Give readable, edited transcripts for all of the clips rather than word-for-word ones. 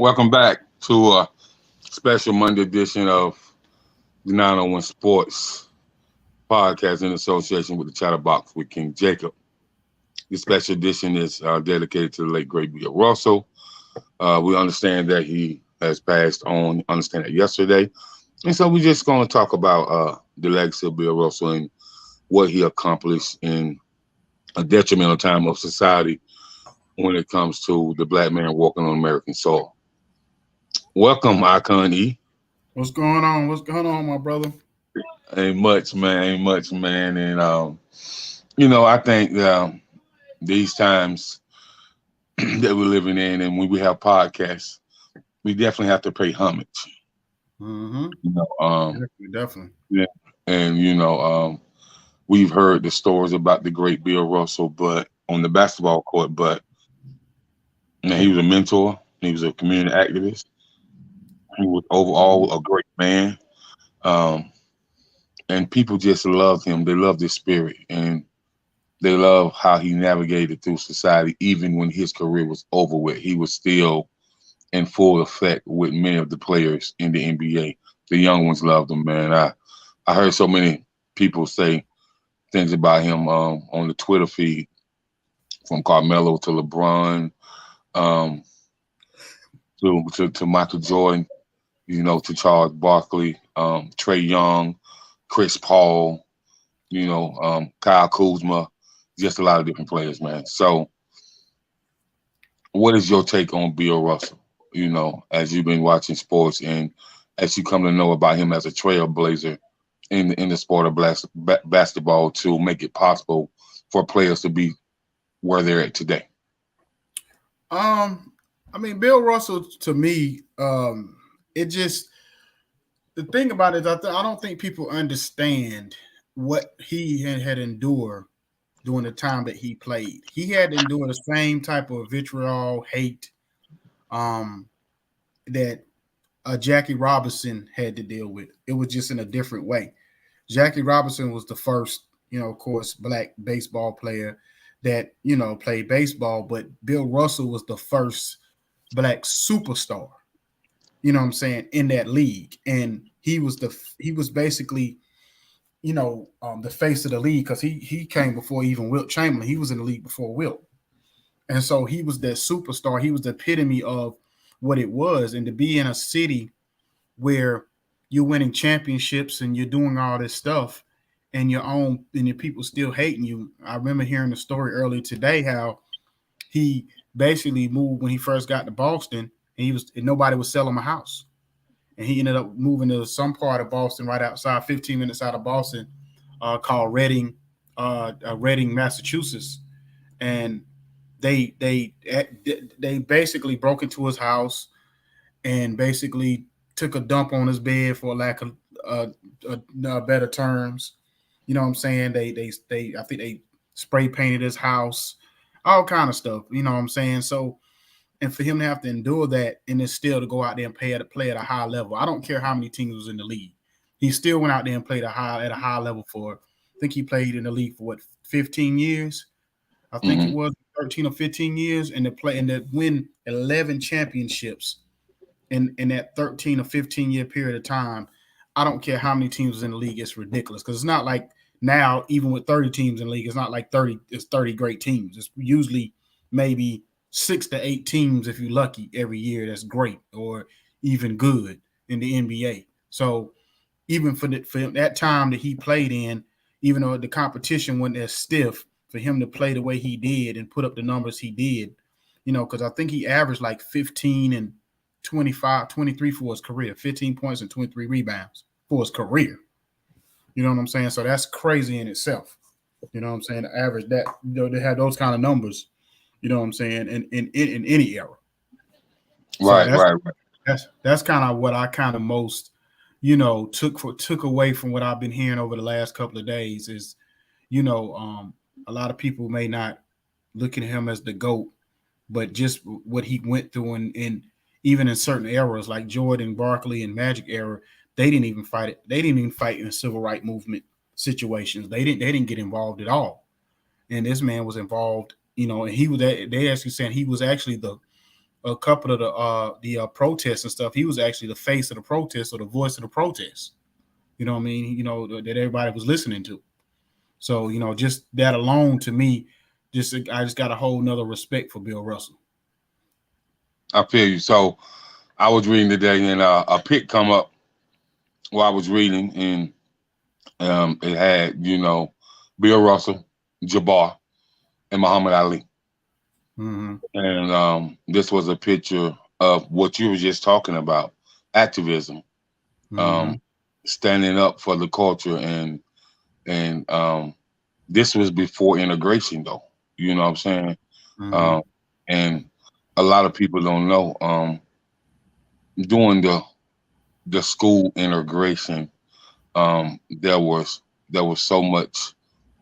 Welcome back to a special Monday edition of the 901 Sports podcast in association with the Chatterbox with King Jacob. This special edition is dedicated to the late great Bill Russell. We understand that he has passed on, understand that yesterday. And so we're just going to talk about the legacy of Bill Russell and what he accomplished in a detrimental time of society when it comes to the black man walking on American soil. Welcome, Icon E. What's going on? What's going on, my brother? Ain't much, man. Ain't much, man. And I think these times that we're living in, and when we have podcasts, we definitely have to pay homage. Mm-hmm. Definitely. Yeah. And we've heard the stories about the great Bill Russell, but on the basketball court. But he was a mentor. He was a community activist. He was overall a great man. And people just loved him. They loved his spirit, and they love how he navigated through society. Even when his career was over with, he was still in full effect with many of the players in the NBA. The young ones loved him, man. I heard so many people say things about him on the Twitter feed, from Carmelo to LeBron, to Michael Jordan, to Charles Barkley, Trae Young, Chris Paul, Kyle Kuzma, just a lot of different players, man. So what is your take on Bill Russell, as you've been watching sports and as you come to know about him as a trailblazer in the sport of basketball to make it possible for players to be where they're at today? Bill Russell, to me, the thing about it is I don't think people understand what he had endured during the time that he played. He had to endure the same type of vitriol, hate, that Jackie Robinson had to deal with. It was just in a different way. Jackie Robinson was the first, of course, black baseball player that, played baseball, but Bill Russell was the first black superstar, in that league. And he was basically, the face of the league, because he came before even Wilt Chamberlain. He was in the league before Wilt. And so he was that superstar. He was the epitome of what it was. And to be in a city where you're winning championships and you're doing all this stuff and your people still hating you. I remember hearing the story earlier today how he basically moved when he first got to Boston, and nobody was selling him a house. And he ended up moving to some part of Boston right outside, 15 minutes out of Boston, called Reading, Massachusetts. And they basically broke into his house and basically took a dump on his bed, for lack of better terms. You know what I'm saying? They I think they spray painted his house, all kind of stuff. You know what I'm saying? So, and for him to have to endure that and then still to go out there and play at a high level. I don't care how many teams was in the league. He still went out there and played at a high level for, I think he played in the league for 15 years. I think it was 13 or 15 years, and to win 11 championships in that 13 or 15 year period of time. I don't care how many teams was in the league. It's ridiculous, because it's not like now, even with 30 teams in the league, it's not like 30 great teams. It's usually maybe 6 to 8 teams, if you're lucky, every year that's great or even good in the NBA. So even for that time that he played in, even though the competition wasn't as stiff, for him to play the way he did and put up the numbers he did, because I think he averaged like 15 and 25, 23 for his career, 15 points and 23 rebounds for his career. You know what I'm saying? So that's crazy in itself. You know what I'm saying? To average that, they have those kind of numbers, you know what I'm saying, in any era. Right. That's kind of what I kind of most, took away from what I've been hearing over the last couple of days is, a lot of people may not look at him as the GOAT, but just what he went through in even in certain eras like Jordan, Barkley, and Magic era, they didn't even fight it. They didn't even fight in the civil rights movement situations. They didn't get involved at all. And this man was involved, and he was. They actually saying he was actually a couple of the protests and stuff. He was actually the face of the protest or the voice of the protest. You know what I mean? You know, that everybody was listening to. So, you know, just that alone to me, I just got a whole nother respect for Bill Russell. I feel you. So I was reading today, and a pic come up while I was reading, and it had, Bill Russell, Jabbar, and Muhammad Ali. Mm-hmm. And this was a picture of what you were just talking about, activism, Mm-hmm. um, standing up for the culture, and this was before integration, though. You know what I'm saying? Mm-hmm. Um, and a lot of people don't know. During the school integration, there was so much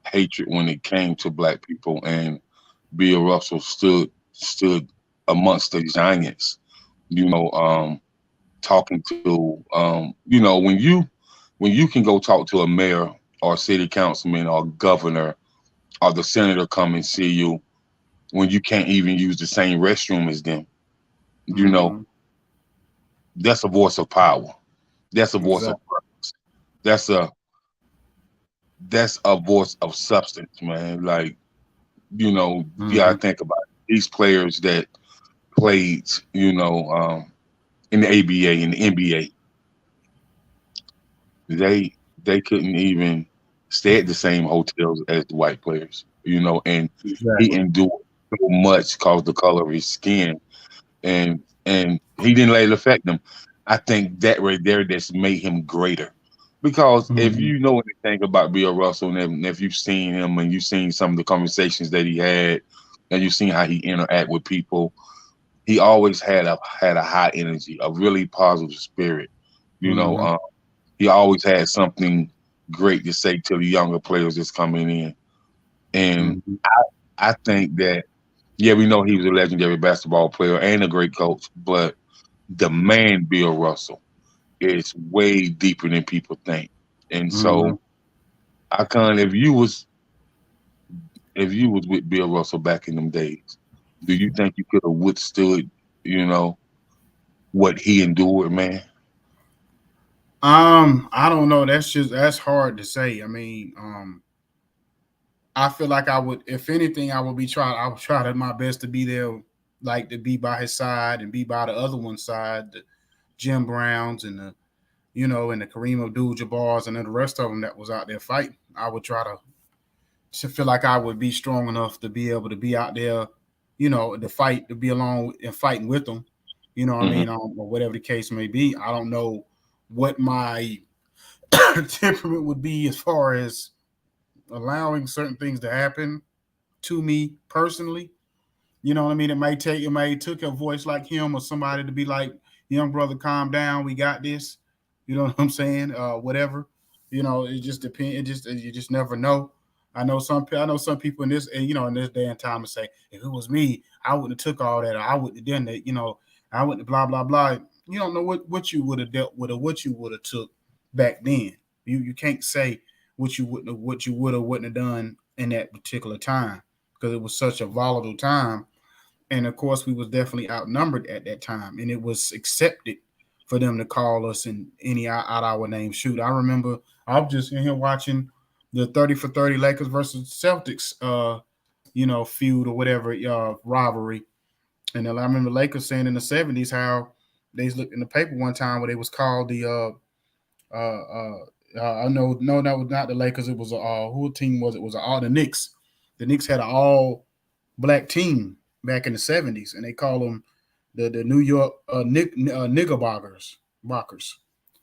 hatred when it came to black people, and Bill Russell stood amongst the giants. Talking to when you can go talk to a mayor or city councilman or governor or the senator come and see you when you can't even use the same restroom as them. You know, Mm-hmm. that's a voice of power. That's a voice of Exactly. purpose. That's a voice of substance, man. Like, you gotta Mm-hmm. think about it. These players that played, in the ABA and the NBA, they they couldn't even stay at the same hotels as the white players, and he Exactly. endured so much because the color of his skin, and he didn't let it affect him. I think that right there that's made him greater. Because if Mm-hmm. you know anything about Bill Russell, and if you've seen him and you've seen some of the conversations that he had, and you've seen how he interact with people, he always had a high energy, a really positive spirit. You know, Mm-hmm. he always had something great to say to the younger players that's coming in. And Mm-hmm. I think that, yeah, we know he was a legendary basketball player and a great coach, but the man Bill Russell is way deeper than people think. And Mm-hmm. so I kind of if you was with Bill Russell back in them days, do you think you could have withstood, you know, what he endured, man? I don't know. That's hard to say. I mean, I feel like I would, if anything, I would try to my best to be there, like to be by his side and be by the other one's side, the Jim Browns and and the Kareem Abdul-Jabbar's and then the rest of them that was out there fighting. I would try to feel like I would be strong enough to be able to be out there, to fight, to be along and fighting with them. You know what I Hmm. mean? Or whatever the case may be. I don't know what my temperament would be as far as allowing certain things to happen to me personally. You know what I mean? It may took a voice like him or somebody to be like, young brother, calm down, we got this. You know what I'm saying? Whatever. It just depends. You just never know. I know some people in this, in this day and time, to say, if it was me, I wouldn't have took all that, or I wouldn't have done that. I wouldn't have blah blah blah. You don't know what you would have dealt with or what you would have took back then. You can't say what you would have wouldn't have done in that particular time, because it was such a volatile time, and of course we was definitely outnumbered at that time, and it was accepted for them to call us in any out our name. Shoot, I remember I was just in here watching the 30 for 30 Lakers versus Celtics feud or whatever, rivalry. And I remember Lakers saying in the 70s how they looked in the paper one time where they was called the I know, no, that was not the Lakers. It was who team was it? Was all the Knicks. The Knicks had an all black team back in the 70s, and they call them the New York Knickerbockers. Bockers.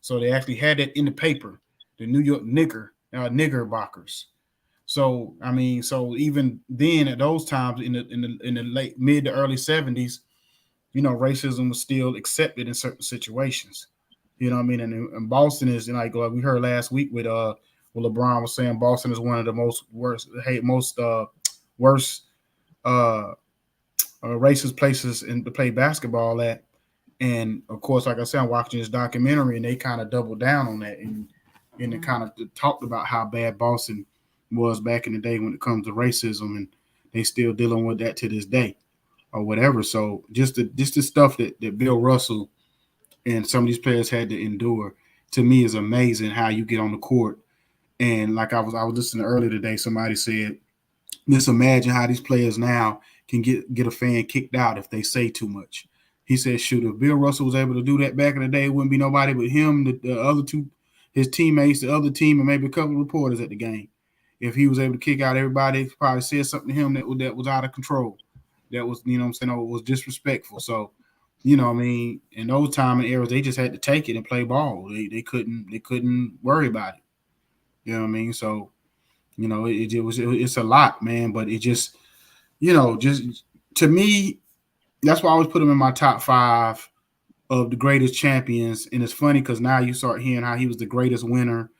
So they actually had that in the paper, the New York Knickerbockers. So I mean, so even then, at those times in the late mid to early 70s, racism was still accepted in certain situations. You know what I mean? And Boston is, like we heard last week with LeBron was saying, Boston is one of the worst uh, racist places to play basketball at. And of course, like I said, I'm watching this documentary, and they kind of doubled down on that, and it kind of talked about how bad Boston was back in the day when it comes to racism, and they still dealing with that to this day. or whatever. So just the stuff that Bill Russell and some of these players had to endure, to me, is amazing. How you get on the court, and like I was listening earlier today, somebody said, just imagine how these players now can get a fan kicked out if they say too much. He said, shoot, if Bill Russell was able to do that back in the day, it wouldn't be nobody but him, the other two, his teammates, the other team, and maybe a couple of reporters at the game. If he was able to kick out everybody, probably said something to him that was out of control, that was, you know what I'm saying, or was disrespectful. So, you know what I mean, in those time and eras, they just had to take it and play ball. They couldn't worry about it. You know what I mean? So, you know, it's a lot, man. But it just, you know, just to me, that's why I always put him in my top 5 of the greatest champions. And it's funny because now you start hearing how he was the greatest winner.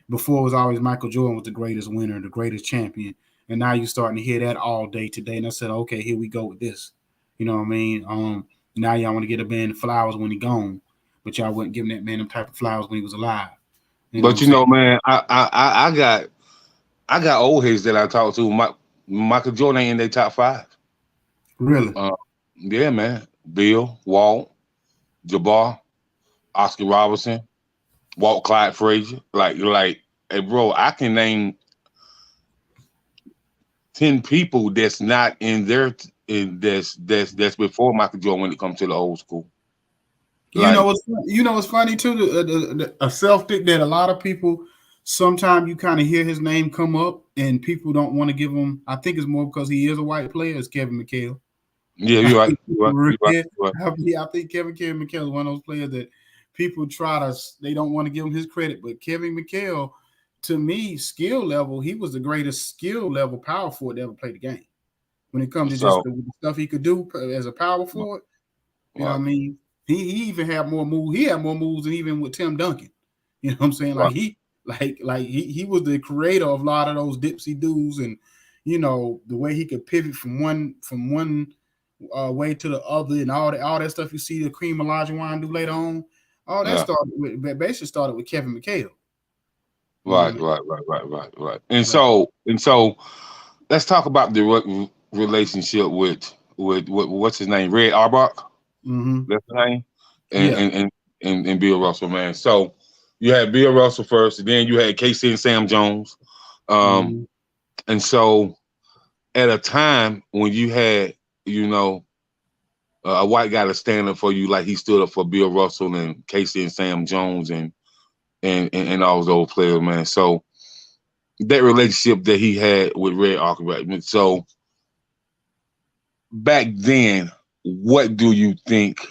Before it was always Michael Jordan was the greatest winner, the greatest champion. And now you're starting to hear that all day today. And I said, okay, here we go with this. You know what I mean? Now y'all want to get a man flowers when he gone, but y'all wasn't giving that man them type of flowers when he was alive. But you know, man, I got old heads that I talk to. Michael Jordan ain't in their top 5. Really? Yeah, man. Bill, Walt, Jabbar, Oscar Robertson, Walt Clyde Frazier. Like, hey, bro, I can name 10 people that's not in there that's before Michael Jordan when it comes to the old school. Like, you know what's funny too? A self-dick that a lot of people sometimes you kind of hear his name come up and people don't want to give him. I think it's more because he is a white player. It's Kevin McHale. Yeah, you're right. You're right. I think Kevin McHale is one of those players that people they don't want to give him his credit. But Kevin McHale, to me, skill level, he was the greatest skill level power forward to ever play the game. When it comes to just the stuff he could do as a power forward, you know what I mean? He even had more moves. He had more moves than even with Tim Duncan. You know what I'm saying? Like he was the creator of a lot of those dipsy doos, and you know the way he could pivot from one way to the other, and all that stuff you see the Kareem Olajuwon do later on. All that started with Kevin McHale. Right. And so let's talk about the relationship with what's his name, Red Auerbach. Mm-hmm. That's the name, and Bill Russell, man. So you had Bill Russell first, and then you had Casey and Sam Jones, and so at a time when you had, you know, a white guy to stand up for you, like he stood up for Bill Russell and Casey and Sam Jones and all those players, man. So that relationship that he had with Red Auerbach. So back then, what do you think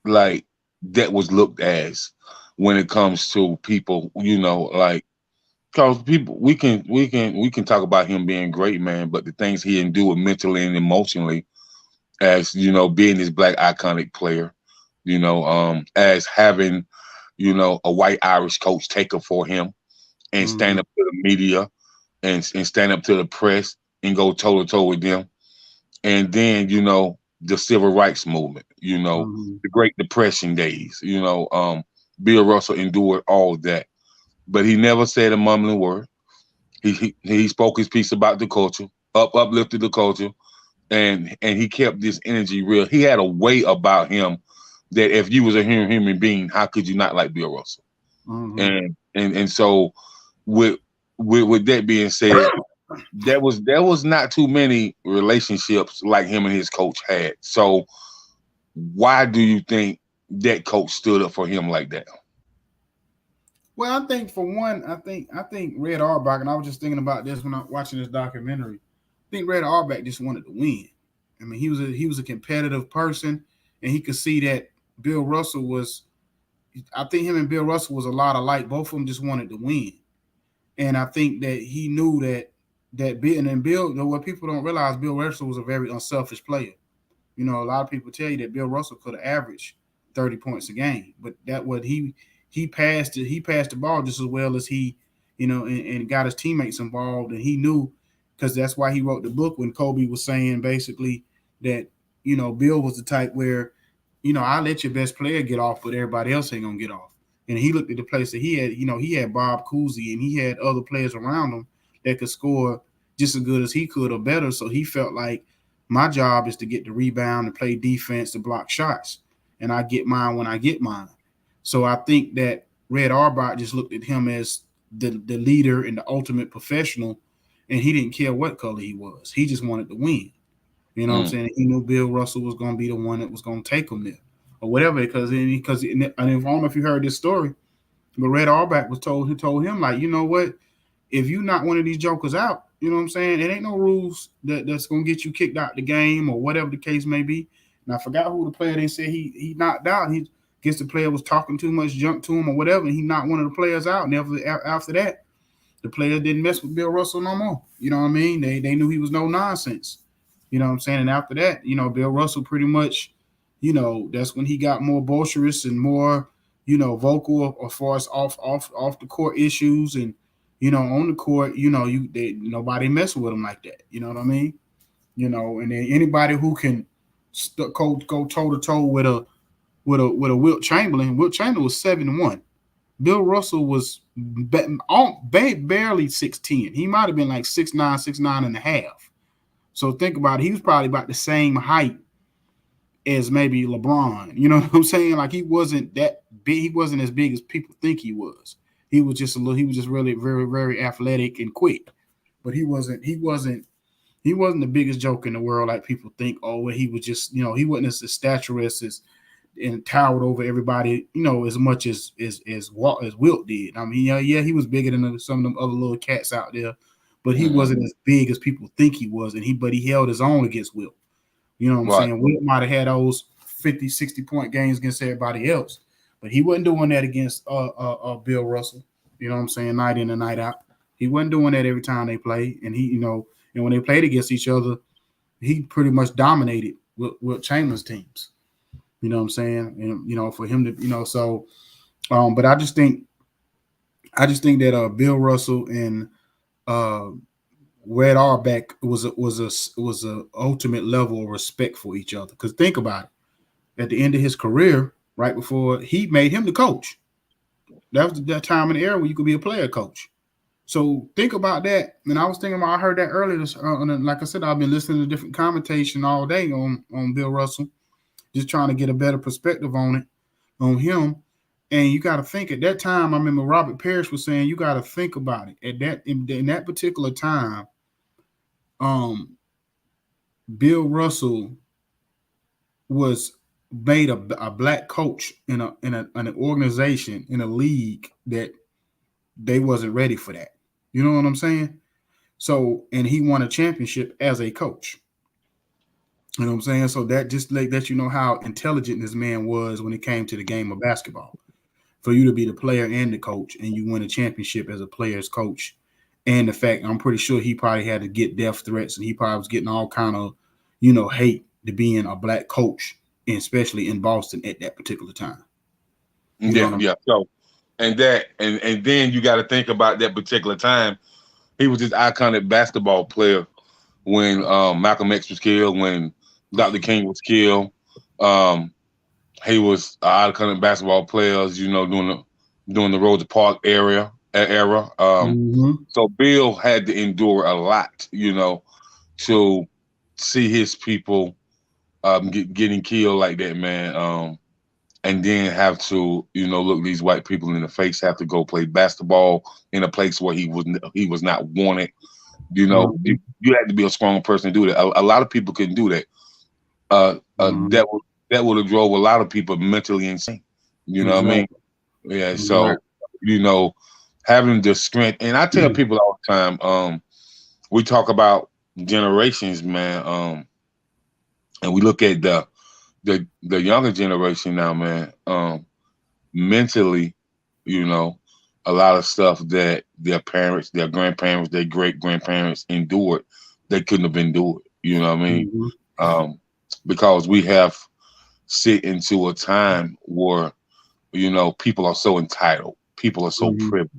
like that was looked as when it comes to people, you know, like, because people we can talk about him being great, man, but the things he endured mentally and emotionally as, you know, being this black iconic player, you know, as having, you know, a white Irish coach take up for him and stand up to the media and stand up to the press and go toe to toe with them. And then, you know, the civil rights movement, you know, the Great Depression days, you know, Bill Russell endured all of that, but he never said a mumbling word. He spoke his piece about the culture, uplifted the culture, and he kept this energy real. He had a way about him that if you was a human being, how could you not like Bill Russell? And so with that being said, there was not too many relationships like him and his coach had. So why do you think that coach stood up for him like that? Well, I think for one, I think Red Auerbach, and I was just thinking about this when I was watching this documentary. I think Red Auerbach just wanted to win. I mean, he was a competitive person, and he could see that Bill Russell was. I think him and Bill Russell was a lot alike. Both of them just wanted to win, and I think that he knew that Bill. What people don't realize, Bill Russell was a very unselfish player. You know, a lot of people tell you that Bill Russell could have averaged 30 points a game, but that what he passed the ball just as well as he, you know, and got his teammates involved, and he knew, because that's why he wrote the book when Kobe was saying basically that, you know, Bill was the type where, you know, I let your best player get off, but everybody else ain't gonna get off. And he looked at the place that he had, you know, he had Bob Cousy and he had other players around him that could score just as good as he could or better. So he felt like My job is to get the rebound and play defense to block shots, and I get mine when I get mine. So I think that Red Auerbach just looked at him as the leader and the ultimate professional, and he didn't care what color he was. He just wanted to win. You know what I'm saying? He knew Bill Russell was going to be the one that was going to take him there or whatever. Because I don't know if you heard this story, but Red Auerbach who told him, like, you know what? If you knock one of these jokers out, you know what I'm saying? It ain't no rules that's going to get you kicked out the game or whatever the case may be. And I forgot who the player they said he knocked out. He guess the player was talking too much junk to him or whatever, and he knocked one of the players out. And after that, the player didn't mess with Bill Russell no more. You know what I mean? They knew he was no nonsense. You know what I'm saying? And after that, Bill Russell pretty much, that's when he got more boisterous and more, vocal as far as off the court issues and, on the court, nobody mess with him like that. You know what I mean? And then anybody who can go toe to toe with a Wilt Chamberlain. Wilt Chamberlain was 7'1". Bill Russell was barely 6'10". He might have been like 6'9", 6'9 and a half. So think about it. He was probably about the same height as maybe LeBron. You know what I'm saying? Like he wasn't that big. He wasn't as big as people think he was. He was just really very, very athletic and quick. But he wasn't the biggest joke in the world like people think. Oh, he was just, he wasn't as statuesque and towered over everybody, as much as Wilt did. I mean, yeah, he was bigger than some of them other little cats out there, but he wasn't as big as people think he was, but he held his own against Wilt. You know what I'm saying? Wilt might have had those 50, 60-point games against everybody else, but he wasn't doing that against Bill Russell. You know what I'm saying? Night in and night out. He wasn't doing that every time they played, and he, and when they played against each other, he pretty much dominated Wilt Chamberlain's teams. You know what I'm saying? And, for him to, so, but I just think that Bill Russell and Red Auerbach was a ultimate level of respect for each other. Because think about it, at the end of his career, right before he made him the coach, that was that time in the era where you could be a player coach. So think about that. And I was thinking about, I heard that earlier. Like I said, I've been listening to different commentation all day on Bill Russell, just trying to get a better perspective on him. And you got to think at that time, I remember Robert Parrish was saying, you got to think about it. In that particular time, Bill Russell was made a black coach in an organization, in a league that they wasn't ready for that. You know what I'm saying? So, and he won a championship as a coach. You know what I'm saying? So that just lets you know how intelligent this man was when it came to the game of basketball. For you to be the player and the coach, and you win a championship as a player's coach, and the fact I'm pretty sure he probably had to get death threats, and he probably was getting all kind of, hate to being a black coach, and especially in Boston at that particular time. Yeah. So, and then you got to think about that particular time. He was this iconic basketball player when Malcolm X was killed, when Dr. King was killed. He was an iconic basketball player, during the Rosa Parks era. So Bill had to endure a lot, to see his people getting killed like that, man. And then have to, look these white people in the face, have to go play basketball in a place where he was not wanted. You had to be a strong person to do that. A lot of people couldn't do that. That would have drove a lot of people mentally insane. You know what I mean? Yeah. So, having the strength, and I tell people all the time, we talk about generations, man. And we look at the younger generation now, man. Mentally, a lot of stuff that their parents, their grandparents, their great grandparents endured, they couldn't have endured. You know what I mean? Because we have sit into a time where, people are so entitled, people are so privileged,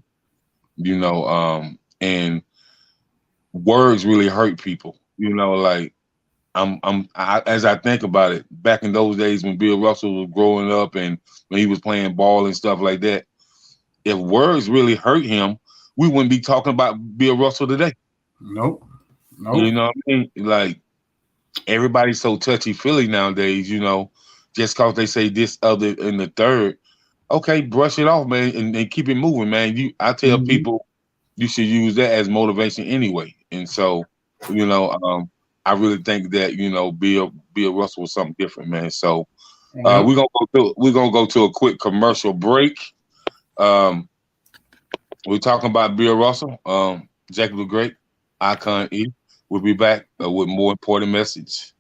and words really hurt people. Like as I think about it, back in those days when Bill Russell was growing up and when he was playing ball and stuff like that, if words really hurt him, we wouldn't be talking about Bill Russell today. Nope. You know what I mean? Like, everybody's so touchy-feely nowadays, just cause they say this other and the third. Okay, brush it off, man, and keep it moving, man. I tell people you should use that as motivation anyway. And so, I really think that, Bill Russell was something different, man. So we're gonna go to a quick commercial break. We're talking about Bill Russell, Jacob the Great, Icon E. We'll be back with more important message.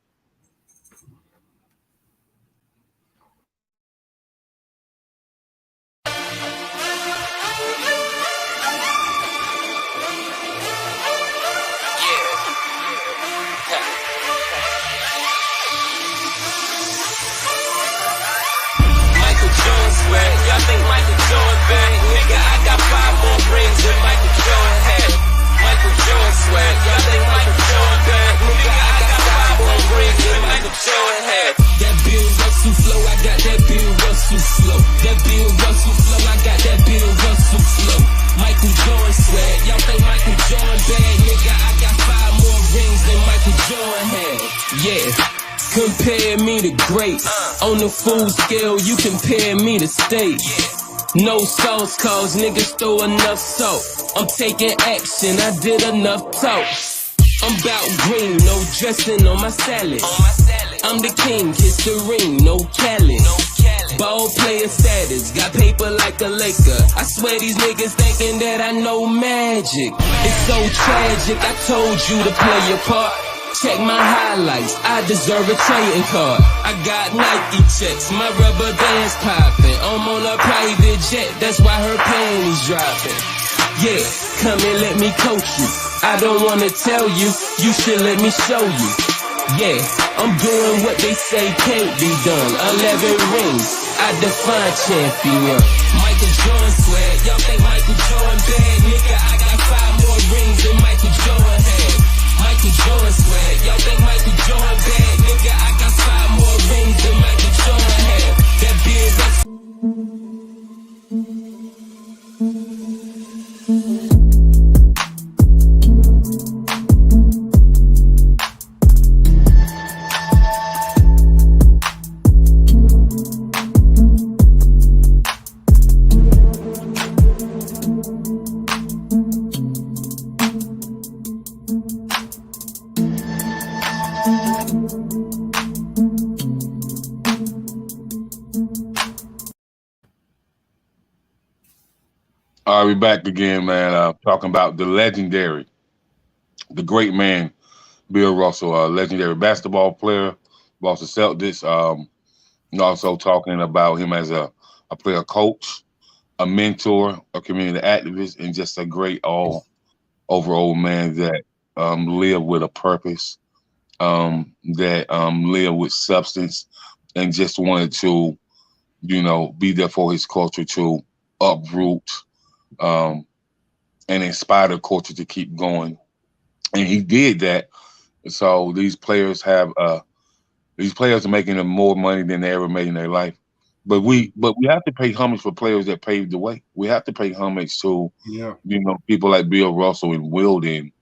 Y'all think Michael Jordan bad? Nigga, I got 5 more rings than Michael Jordan had. Michael Jordan swag. Y'all think Michael Jordan bad? Nigga, I got 5 more rings than Michael Jordan had. That Bill Russell flow, I got that Bill Russell flow. That Bill Russell flow, I got that Bill Russell flow. Michael Jordan swag. Y'all think Michael Jordan bad? Nigga, I got 5 more rings than Michael Jordan had. Yeah. Compare me to greats. On the food scale, you compare me to steaks. No sauce cause niggas throw enough salt. I'm taking action, I did enough talk. I'm bout green, no dressing on my salad. I'm the king, kiss the ring, no Cali. Ball player status, got paper like a Laker. I swear these niggas thinking that I know magic. It's so tragic, I told you to play your part. Check my highlights, I deserve a trading card. I got Nike checks, my rubber bands popping. I'm on a private jet, that's why her panties dropping. Yeah, come and let me coach you. I don't wanna tell you, you should let me show you. Yeah, I'm doing what they say can't be done. 11 rings, I define champion. Michael Jordan swag, y'all think Michael Jordan bad? Nigga, I got 5 more rings than Michael Jordan had. Michael Jordan swag, y'all think Michael Jordan bad? Nigga, I got 5 more rings than Michael Jordan had. That beard that's All right, we're back again, man. Talking about the legendary, the great man, Bill Russell, a legendary basketball player, Boston Celtics. And also talking about him as a player coach, a mentor, a community activist, and just a great overall man that lived with a purpose, that lived with substance, and just wanted to, be there for his culture to uproot and inspire the culture to keep going. And he did that. So these players are making them more money than they ever made in their life. But we have to pay homage for players that paved the way. We have to pay homage to people like Bill Russell and Wilden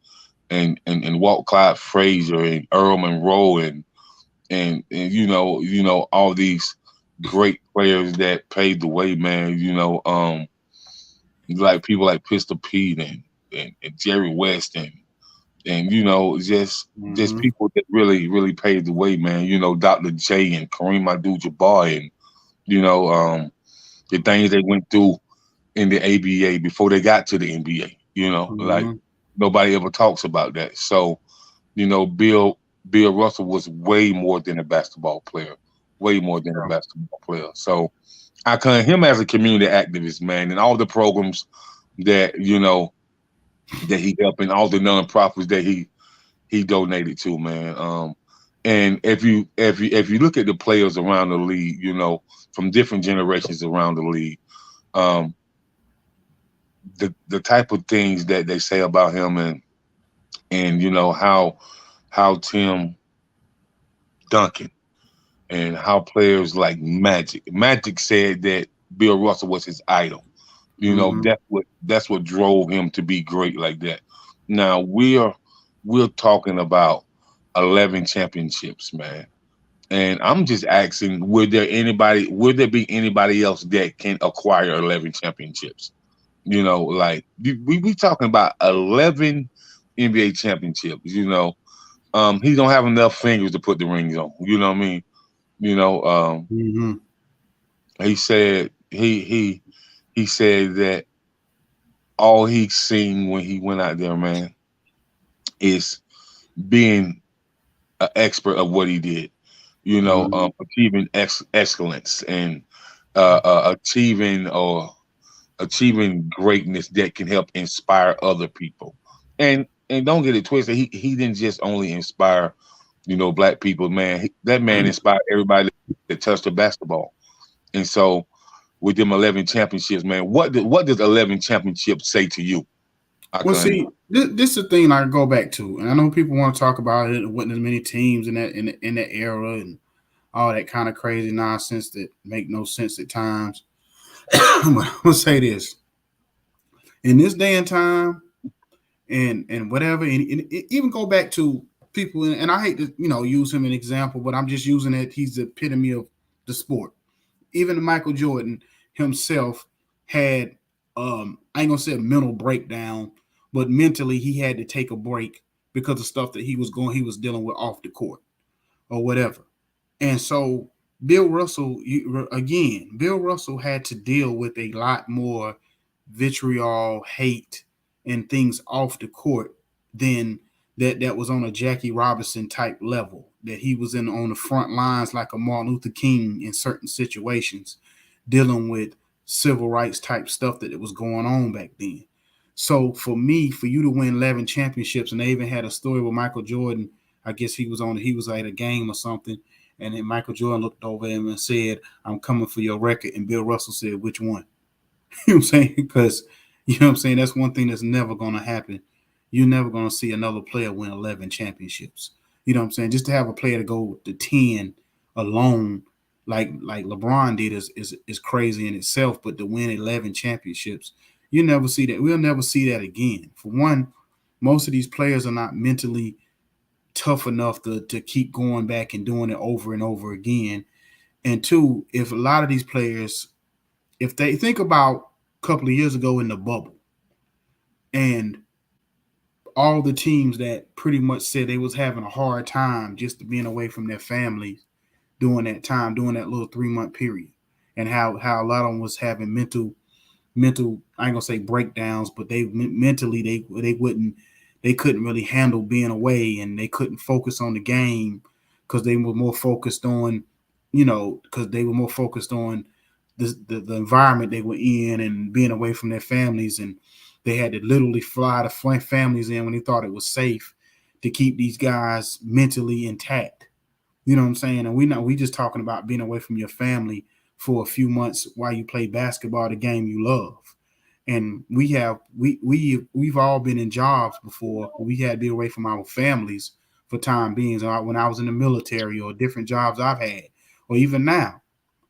and Walt Clyde Frazier and Earl Monroe and all these great players that paved the way, man. Like people like Pistol Pete and Jerry West and just people that really, really paved the way, man. Dr. J and Kareem Abdul-Jabbar and the things they went through in the ABA before they got to the NBA. Like nobody ever talks about that. So, Bill Russell was way more than a basketball player, way more than a basketball player. So I count him as a community activist, man, and all the programs that that he helped and all the nonprofits that he donated to, man. And if you look at the players around the league, from different generations around the league, the type of things that they say about him and how Tim Duncan and how players like Magic said that Bill Russell was his idol. That's what drove him to be great like that. Now we're talking about 11 championships, man. And I'm just asking, would there be anybody else that can acquire 11 championships? Like we talking about 11 NBA championships. He don't have enough fingers to put the rings on. You know what I mean? Mm-hmm. He said he said that all he's seen when he went out there, man, is being an expert of what he did. Achieving excellence and achieving greatness that can help inspire other people. And don't get it twisted. He didn't just only inspire, black people, man. That man inspired everybody that touched the basketball. And so with them 11 championships, man, what does 11 championships say to you? Well, see, this is the thing I go back to, and I know people want to talk about it, wasn't as many teams in that era and all that kind of crazy nonsense that make no sense at times. But I'm gonna say this: in this day and time, and whatever, and even go back to people, and I hate to use him as an example, but I'm just using it. He's the epitome of the sport. Even Michael Jordan himself had I ain't gonna say a mental breakdown, but mentally he had to take a break because of stuff that he was dealing with off the court or whatever. And so Bill Russell had to deal with a lot more vitriol, hate, and things off the court than that was on a Jackie Robinson type level, that he was on the front lines like a Martin Luther King in certain situations, dealing with civil rights type stuff that was going on back then. So for you to win 11 championships, and they even had a story with Michael Jordan, I guess he was at a game or something, and then Michael Jordan looked over him and said, "I'm coming for your record." And Bill Russell said, "Which one?" You know what I'm saying? Because, that's one thing that's never going to happen. You're never going to see another player win 11 championships. You know what I'm saying? Just to have a player to go to 10 alone, like LeBron did, is crazy in itself. But to win 11 championships, you never see that. We'll never see that again. For one, most of these players are not mentally tough enough to keep going back and doing it over and over again. And two, if a lot of these players, if they think about a couple of years ago in the bubble, and all the teams that pretty much said they was having a hard time just being away from their families during that time, during that little 3-month period, and how a lot of them was having mental, I ain't gonna say breakdowns, but they mentally they couldn't really handle being away, and they couldn't focus on the game because they were more focused on, the environment they were in and being away from their families, and they had to literally fly the families in when they thought it was safe to keep these guys mentally intact. You know what I'm saying? And we just talking about being away from your family for a few months while you play basketball, the game you love. And we've all been in jobs before. We had to be away from our families for time being. So when I was in the military or different jobs I've had, or even now,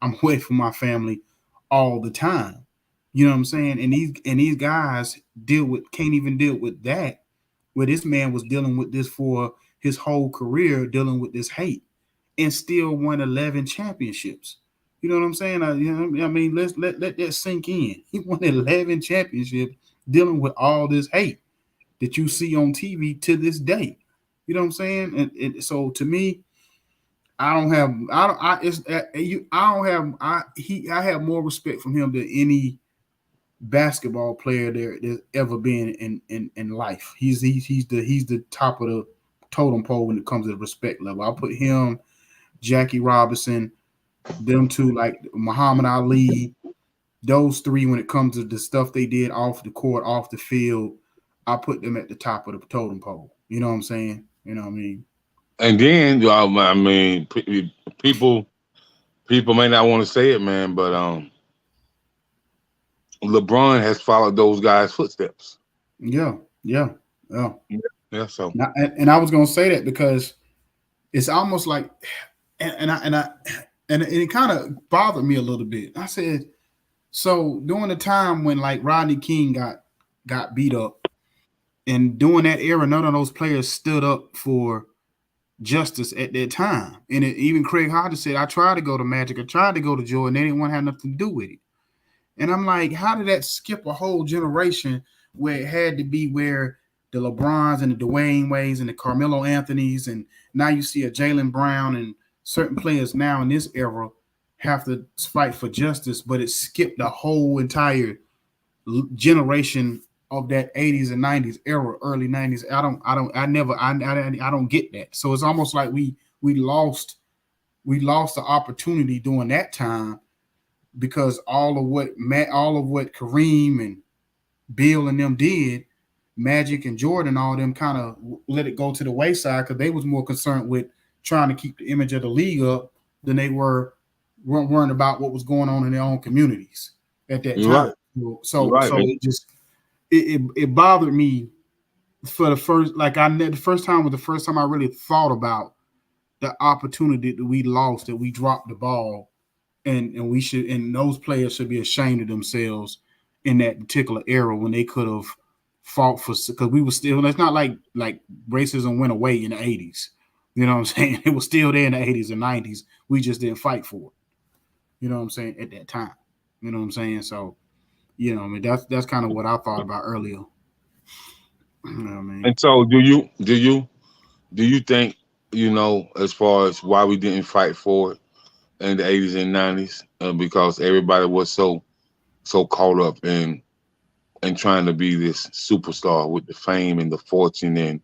I'm away from my family all the time. You know what I'm saying? And these guys can't even deal with that, where this man was dealing with this for his whole career, dealing with this hate, and still won 11 championships. You know what I'm saying? Let's let that sink in. He won 11 championships dealing with all this hate that you see on TV to this day. You know what I'm saying? And so to me, I have more respect from him than any basketball player there's ever been in life. He's the top of the totem pole when it comes to the respect level. I'll put him, Jackie Robinson, them two, like Muhammad Ali, those three, when it comes to the stuff they did off the court, off the field, I put them at the top of the totem pole. You know what I'm saying? You know what I mean? And then, people may not want to say it, man, but LeBron has followed those guys' footsteps. Yeah. So, and I was gonna say that because it's almost like, and it kind of bothered me a little bit. I said, so during the time when like Rodney King got beat up, and during that era, none of those players stood up for Justice at that time. And even Craig Hodges said, I tried to go to Magic, I tried to go to Jordan, they didn't want to have nothing to do with it. And I'm like, how did that skip a whole generation where it had to be where the LeBrons and the Dwayne Wades and the Carmelo Anthonys, and now you see a Jaylen Brown and certain players now in this era have to fight for justice, but it skipped the whole entire generation of that 80s and 90s era, early 90s. I don't get that. So it's almost like we lost the opportunity during that time, because all of what Kareem and Bill and them did, Magic and Jordan, all them kind of let it go to the wayside because they was more concerned with trying to keep the image of the league up than they weren't worrying about what was going on in their own communities at that time. Right. So it bothered me for the first, the first time was the first time I really thought about the opportunity that we lost, that we dropped the ball, and those players should be ashamed of themselves in that particular era when they could have fought for, because we were still, it's not like racism went away in the 80s. You know what I'm saying? It was still there in the 80s and 90s. We just didn't fight for it. You know what I'm saying? At that time. You know what I'm saying? So, you know, I mean, that's kind of what I thought about earlier. You know what I mean? And so do you think, you know, as far as why we didn't fight for it in the 80s and 90s, because everybody was so caught up in trying to be this superstar with the fame and the fortune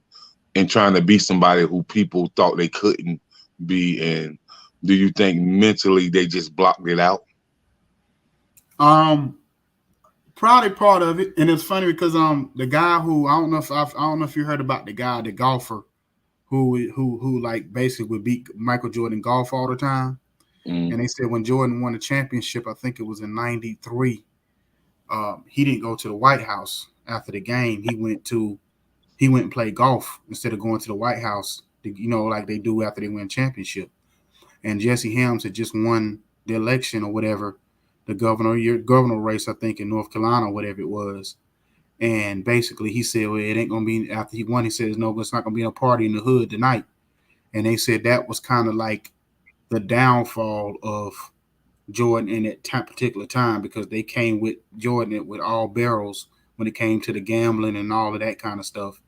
and trying to be somebody who people thought they couldn't be. And do you think mentally they just blocked it out? Probably part of it. And it's funny because the guy who I don't know if you heard about the golfer who like basically would beat Michael Jordan golf all the time. And they said when Jordan won the championship, I think it was in 93, he didn't go to the White House after the game. He went and played golf instead of going to the White House, you know, like they do after they win championship. And Jesse Helms had just won the election or whatever, the governor race, I think, in North Carolina or whatever it was. And basically he said, well, it ain't going to be, after he won, he said, no, it's not going to be a party in the hood tonight. And they said that was kind of like the downfall of Jordan in that particular time, because they came with Jordan with all barrels when it came to the gambling and all of that kind of stuff.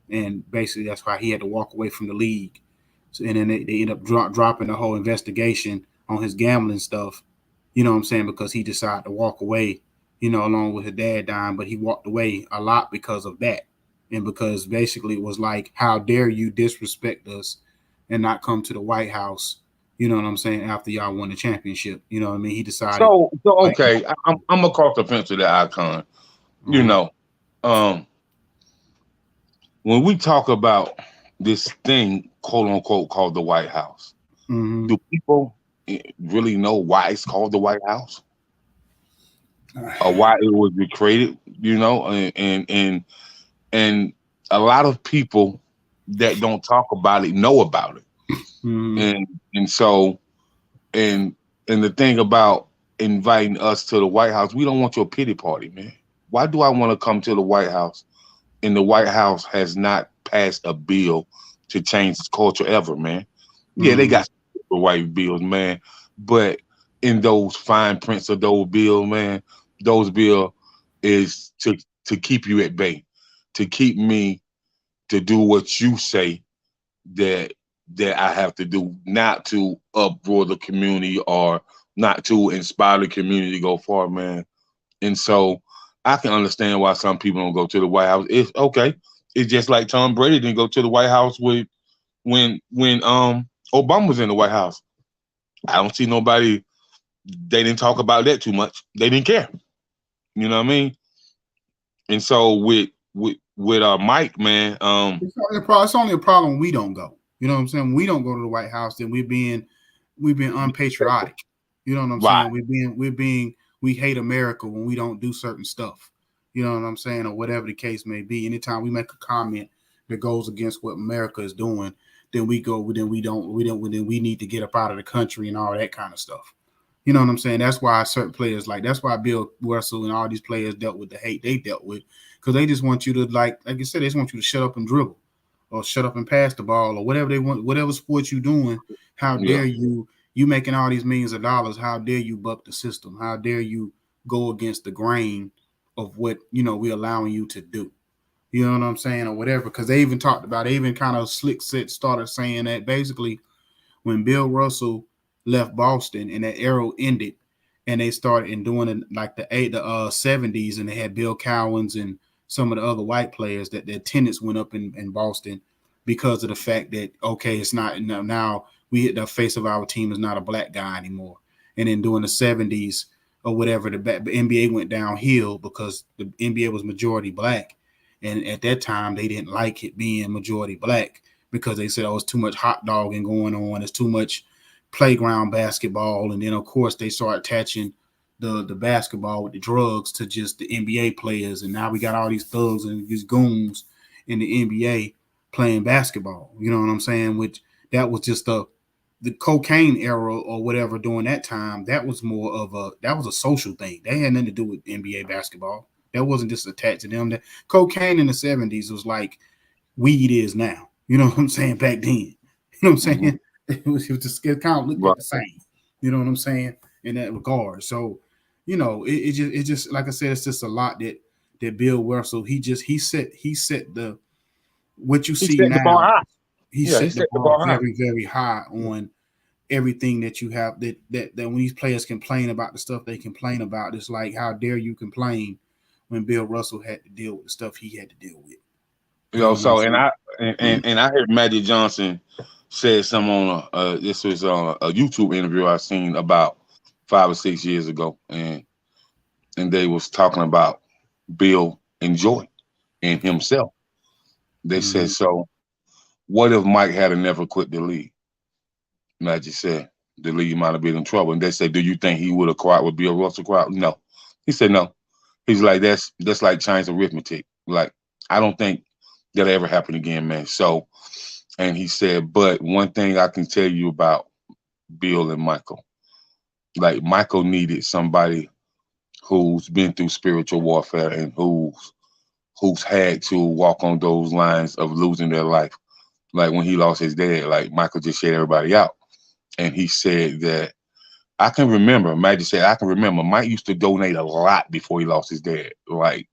And basically that's why he had to walk away from the league. So, and then they ended up dropping the whole investigation on his gambling stuff, you know what I'm saying, because he decided to walk away, you know, along with his dad dying, but he walked away a lot because of that. And because basically it was like, how dare you disrespect us and not come to the White House, you know what I'm saying, after y'all won the championship. You know what I mean? He decided. So okay, I'm across the fence with the icon. Mm-hmm. You know, when we talk about this thing, quote unquote, called the White House, do people really know why it's called the White House? Or why it was created, you know, and a lot of people that don't talk about it know about it. And so the thing about inviting us to the White House, we don't want your pity party, man. Why do I want to come to the White House and the White House has not passed a bill to change the culture ever, man? Yeah, they got white bills, man, but in those fine prints of those bills, man, those bill is to keep you at bay, to keep me to do what you say that I have to do, not to uproar the community or not to inspire the community to go far, man. And so I can understand why some people don't go to the White House. It's okay. It's just like Tom Brady didn't go to the White House when Obama was in the White House. I don't see nobody. They didn't talk about that too much. They didn't care. You know what I mean? And so with Mike, man, it's only a problem when we don't go. You know what I'm saying? When we don't go to the White House, then we've been unpatriotic. You know what I'm saying? We hate America when we don't do certain stuff. You know what I'm saying? Or whatever the case may be. Anytime we make a comment that goes against what America is doing, then we need to get up out of the country and all that kind of stuff. You know what I'm saying? That's why certain players, that's why Bill Russell and all these players dealt with the hate they dealt with, because they just want you to, like you said, they just want you to shut up and dribble, or shut up and pass the ball or whatever they want, whatever sport you doing. How Yeah. dare you making all these millions of dollars? How dare you buck the system? How dare you go against the grain of what we're allowing you to do? You know what I'm saying, or whatever. Because they even talked about, they even kind of started saying that basically when Bill Russell left Boston and that era ended, and they started in doing it like the 70s, and they had Bill Cowens and some of the other white players, that their attendance went up in Boston because of the fact that, okay, it's not now we hit the face of our team is not a black guy anymore. And then during the 70s or whatever, the NBA went downhill because the NBA was majority black. And at that time, they didn't like it being majority black because they said, oh, it's too much hot dogging going on. It's too much playground basketball. And then, of course, they start attaching the basketball with the drugs to just the NBA players. And now we got all these thugs and these goons in the NBA playing basketball. You know what I'm saying? Which that was just the cocaine era or whatever during that time. That was more of a social thing. They had nothing to do with NBA basketball. That wasn't just attached to them. That cocaine in the 70s was like weed is now. You know what I'm saying? Back then. You know what I'm saying? Mm-hmm. It was just, it kind of looked like the same. You know what I'm saying? In that regard. So, it just like I said, it's just a lot that Bill Russell, he set the what you see now. He set the bar very, very high on everything that you have, that when these players complain about the stuff they complain about, it's like, how dare you complain when Bill Russell had to deal with the stuff he had to deal with. So I heard Magic Johnson said something on this was a YouTube interview I seen about 5 or 6 years ago, and they was talking about Bill and Jordan and himself. They said, so what if Mike had never quit the league? Magic said the league might have been in trouble. And they said, do you think he would have cried with Bill Russell cried? No. He said no. He's like, that's like Chinese arithmetic. Like, I don't think that'll ever happen again, man. So, and he said, but one thing I can tell you about Bill and Michael, like Michael needed somebody who's been through spiritual warfare and who's had to walk on those lines of losing their life. Like when he lost his dad, like Michael just shut everybody out. And he said that I can remember, Magic said, I can remember Mike used to donate a lot before he lost his dad, like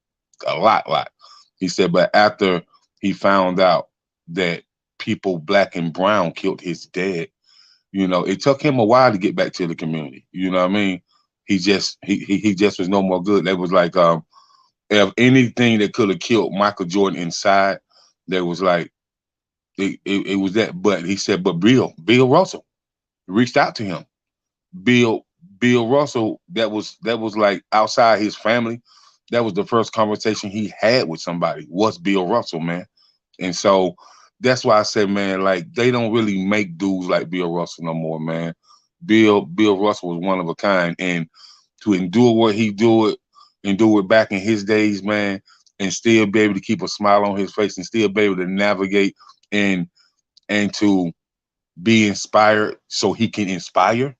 a lot. He said, but after he found out that people black and brown killed his dad, it took him a while to get back to the community. You know what I mean? He just was no more good. That was like, if anything that could have killed Michael Jordan inside, there was like, it was that. But he said, but Bill Russell reached out to him. Bill Russell, that was like outside his family. That was the first conversation he had with somebody, was Bill Russell, man. And so that's why I said, man, like they don't really make dudes like Bill Russell no more, man. Bill Russell was one of a kind, and to endure what he do it back in his days, man, and still be able to keep a smile on his face and still be able to navigate and to be inspired so he can inspire.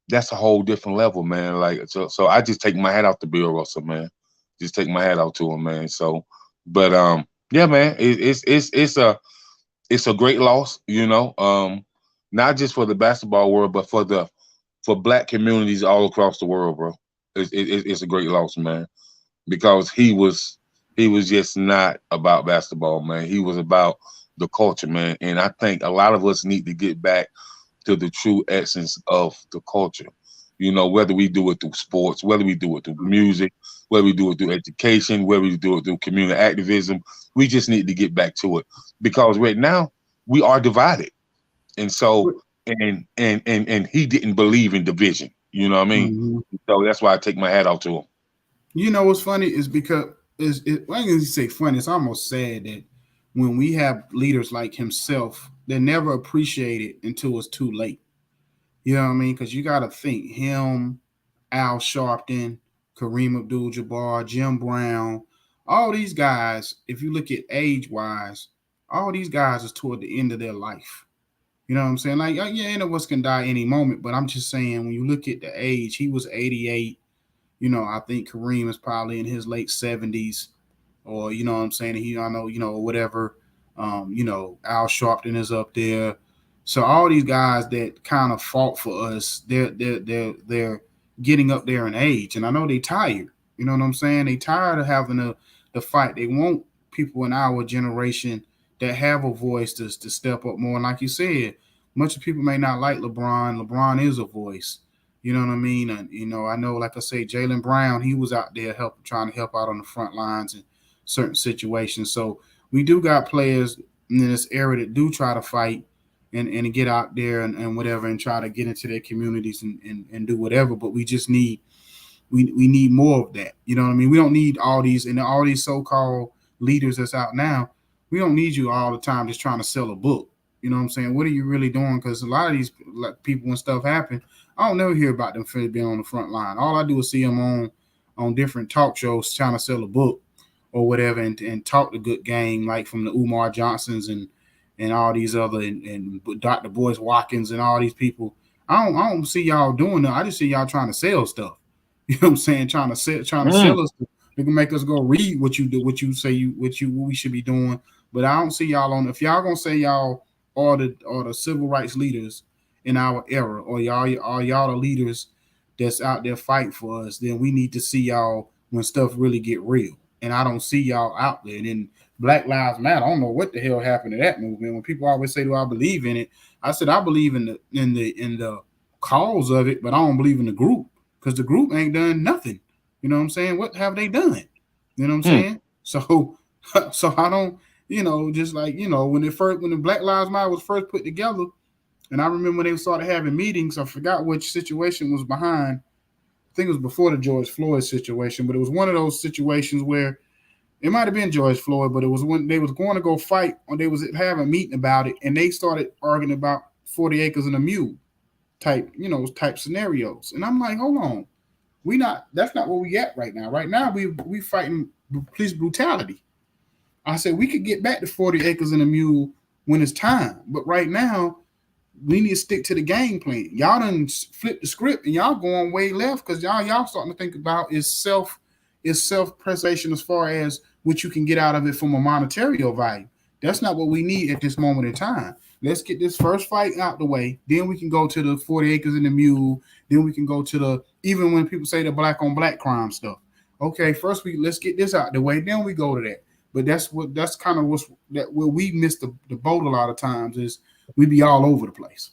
That's a whole different level, man. Like, so I just take my hat out to Bill Russell, man. Just take my hat out to him, man. So, but yeah, man, it's a great loss, not just for the basketball world, but for black communities all across the world, bro. It's a great loss, man, because he was just not about basketball, man. He was about the culture, man. And I think a lot of us need to get back to the true essence of the culture. Whether we do it through sports, whether we do it through music, whether we do it through education, whether we do it through community activism, we just need to get back to it, because right now we are divided. And so, and he didn't believe in division. You know what I mean? So that's why I take my hat off to him. What's funny is because I can say funny. It's almost sad that when we have leaders like himself, they're never appreciated until it's too late. You know what I mean? Because you got to think him, Al Sharpton, Kareem Abdul-Jabbar, Jim Brown, all these guys, if you look at age-wise, all these guys is toward the end of their life. You know what I'm saying? Like, yeah, any of us can die any moment, but I'm just saying when you look at the age, he was 88. I think Kareem is probably in his late 70s, or, you know what I'm saying? Whatever. You know, Al Sharpton is up there. So all these guys that kind of fought for us, they're getting up there in age, and I know they tired. You know what I'm saying? They tired of having the fight. They want people in our generation that have a voice to step up more. And like you said, much of people may not like LeBron. LeBron is a voice. You know what I mean? And you know, I know, like I say, Jaylen Brown, he was out there trying to help out on the front lines in certain situations. So we do got players in this era that do try to fight and get out there and whatever and try to get into their communities and do whatever. But we just need we need more of that. You know what I mean? We don't need all these so-called leaders that's out now. We don't need you all the time just trying to sell a book. You know what I'm saying? What are you really doing? Because a lot of these people, when stuff happen, I don't never hear about them being on the front line. All I do is see them on different talk shows trying to sell a book or whatever and talk the good game, like from the Umar Johnsons and all these other and Dr. Boyce Watkins and all these people. I don't see y'all doing that. I just see y'all trying to sell stuff. You know what I'm saying? Trying to sell us. They can make us go read what you do, what you say what we should be doing. But I don't see y'all on. If y'all gonna say y'all are the civil rights leaders in our era, or y'all the leaders that's out there fighting for us, then we need to see y'all when stuff really get real. And I don't see y'all out there. And then Black Lives Matter, I don't know what the hell happened to that movement. When people always say, "Do I believe in it?" I said I believe in the cause of it, but I don't believe in the group because the group ain't done nothing. You know what I'm saying? What have they done? You know what I'm saying? So I don't. You know, just like, you know, when the Black Lives Matter was first put together, and I remember when they started having meetings, I forgot which situation was behind. I think it was before the George Floyd situation, but it was one of those situations where it might have been George Floyd, but it was when they was going to go fight, or they was having a meeting about it, and they started arguing about 40 acres and a mule type scenarios. And I'm like, hold on, that's not where we at right now. Right now, we fighting police brutality. I said we could get back to 40 acres and a mule when it's time, but right now we need to stick to the game plan. Y'all done flip the script and y'all going way left because y'all starting to think about is self-preservation as far as what you can get out of it from a monetary value. That's not what we need at this moment in time. Let's get this first fight out the way. Then we can go to the 40 acres and the mule. Then we can go to even when people say the black on black crime stuff. Okay, first let's get this out the way. Then we go to that. But that's kind of where we miss the boat a lot of times is we be all over the place.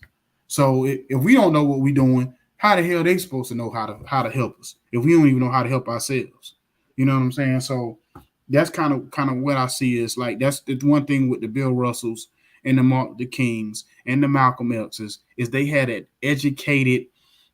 So if we don't know what we're doing, how the hell are they supposed to know how to help us if we don't even know how to help ourselves? You know what I'm saying? So that's kind of what I see is like that's the one thing with the Bill Russells and the Martin Luther Kings and the Malcolm X's is they had an educated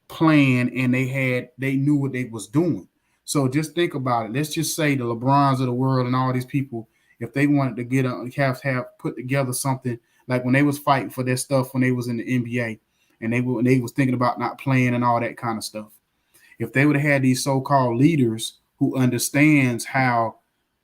plan and they knew what they was doing. So just think about it. Let's just say the LeBrons of the world and all these people, if they wanted to have put together something like when they was fighting for their stuff when they was in the NBA and they was thinking about not playing and all that kind of stuff. If they would have had these so-called leaders who understands how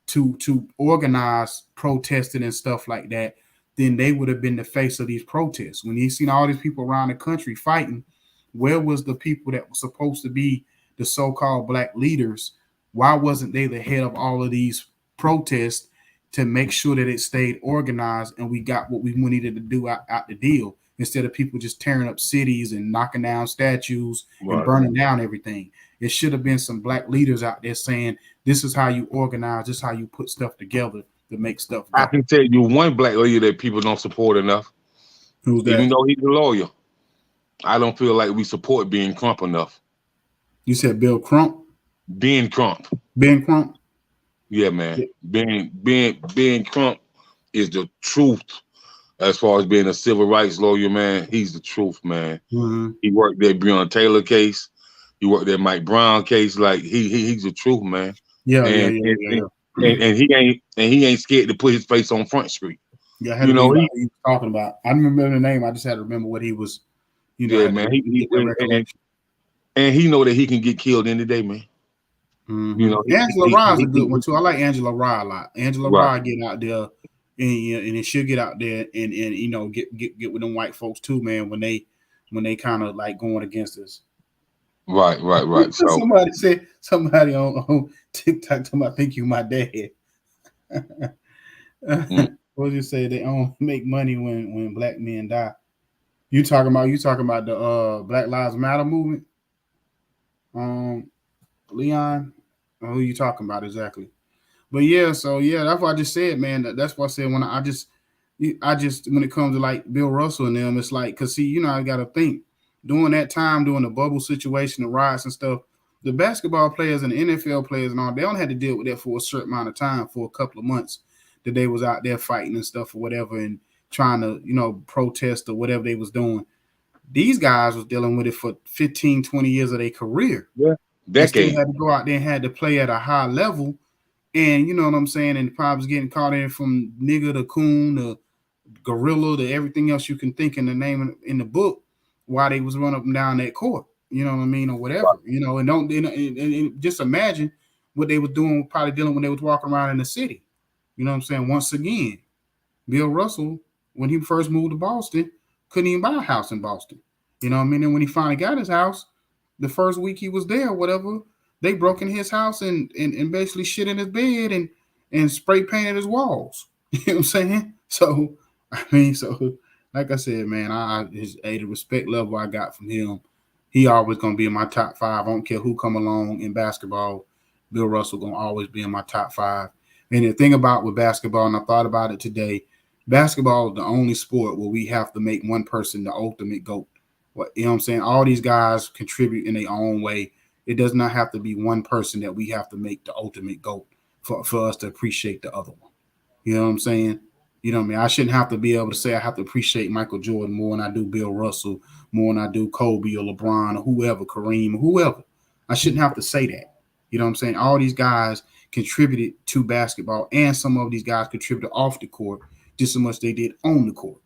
to organize protesting and stuff like that, then they would have been the face of these protests. When you seen all these people around the country fighting, where was the people that were supposed to be the so-called black leaders? Why wasn't they the head of all of these protests to make sure that it stayed organized and we got what we needed to do out the deal instead of people just tearing up cities and knocking down statues and burning down everything? It should have been some black leaders out there saying, this is how you organize, this is how you put stuff together to make stuff go. I can tell you one black leader that people don't support enough. Who's that? Even though he's a lawyer. I don't feel like we support Ben Crump enough. You said Bill Crump? Ben Crump. Ben Crump? Yeah, man. Ben Crump is the truth as far as being a civil rights lawyer, man. He's the truth, man. Mm-hmm. He worked that Breonna Taylor case. He worked that Mike Brown case. Like he's the truth, man. Yeah, And he ain't scared to put his face on Front Street. Yeah, I had to know what he was talking about. I didn't remember the name. I just had to remember what he was. Yeah, man. And he know that he can get killed any day, man. Mm-hmm. You know, Angela Rye's a good one too. I like Angela Rye a lot. Angela Rye get out there, and she'll get out there and you know get with them white folks too, man. When they kind of like going against us. Right. So somebody on TikTok told me, I think you my dad. What what you say? They only make money when black men die. You talking about the Black Lives Matter movement? Leon, who you talking about exactly? But yeah, so yeah, that's what I just said, man. That's what I said when I just when it comes to like Bill Russell and them, it's like, cause see, I got to think during that time, during the bubble situation, the riots and stuff, the basketball players and the NFL players and all, they only had to deal with that for a certain amount of time, for a couple of months, that they was out there fighting and stuff or whatever, and trying to, protest or whatever they was doing. These guys was dealing with it for 15, 20 years of their career. Yeah. They still Decade. had to go out there and had to play at a high level. And you know what I'm saying? And probably was getting caught in from nigga to coon to gorilla to everything else you can think in the name in the book while they was running up and down that court. You know what I mean? Or whatever. And don't and just imagine what they were doing, probably dealing when they was walking around in the city. You know what I'm saying? Once again, Bill Russell, when he first moved to Boston, couldn't even buy a house in Boston. You know what I mean? And when he finally got his house, the first week he was there, whatever, they broke in his house and basically shit in his bed and spray painted his walls. You know what I'm saying? So, I mean, like I said, man, the respect level I got from him, he always gonna be in my top 5. I don't care who come along in basketball. Bill Russell gonna always be in my top 5. And the thing about with basketball, and I thought about it today, basketball is the only sport where we have to make one person the ultimate GOAT. You know what I'm saying? All these guys contribute in their own way. It does not have to be one person that we have to make the ultimate GOAT for us to appreciate the other one. You know what I'm saying? You know what I mean? I shouldn't have to be able to say I have to appreciate Michael Jordan more than I do Bill Russell, more than I do Kobe or LeBron or whoever, Kareem or whoever. I shouldn't have to say that. You know what I'm saying? All these guys contributed to basketball, and some of these guys contributed off the court just as much they did on the court.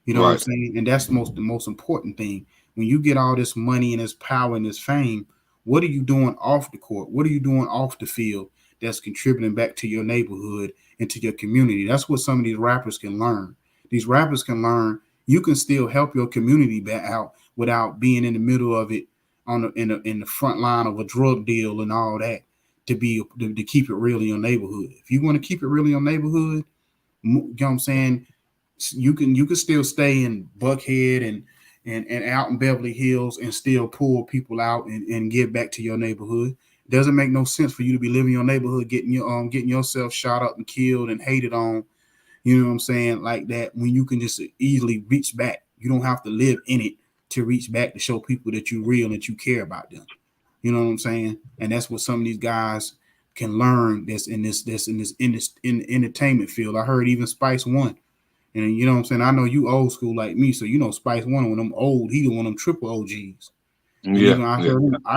You know what I'm saying? And that's the most important thing. When you get all this money and this power and this fame, what are you doing off the court? What are you doing off the field that's contributing back to your neighborhood and to your community? That's what some of these rappers can learn. These rappers can learn you can still help your community back out without being in the middle of it in the front line of a drug deal and all that, to keep it real in your neighborhood. If you want to keep it real in your neighborhood, you know what I'm saying, you can still stay in Buckhead and out in Beverly Hills and still pull people out and give back to your neighborhood. It doesn't make no sense for you to be living in your neighborhood, getting yourself shot up and killed and hated on, you know what I'm saying, like that, when you can just easily reach back. You don't have to live in it to reach back to show people that you're real and that you care about them. You know what I'm saying? And that's what some of these guys can learn that's in the entertainment field. I heard even Spice One. And you know what I'm saying? I know you old school like me, so you know Spice One, when them old, he one of them triple OGs. I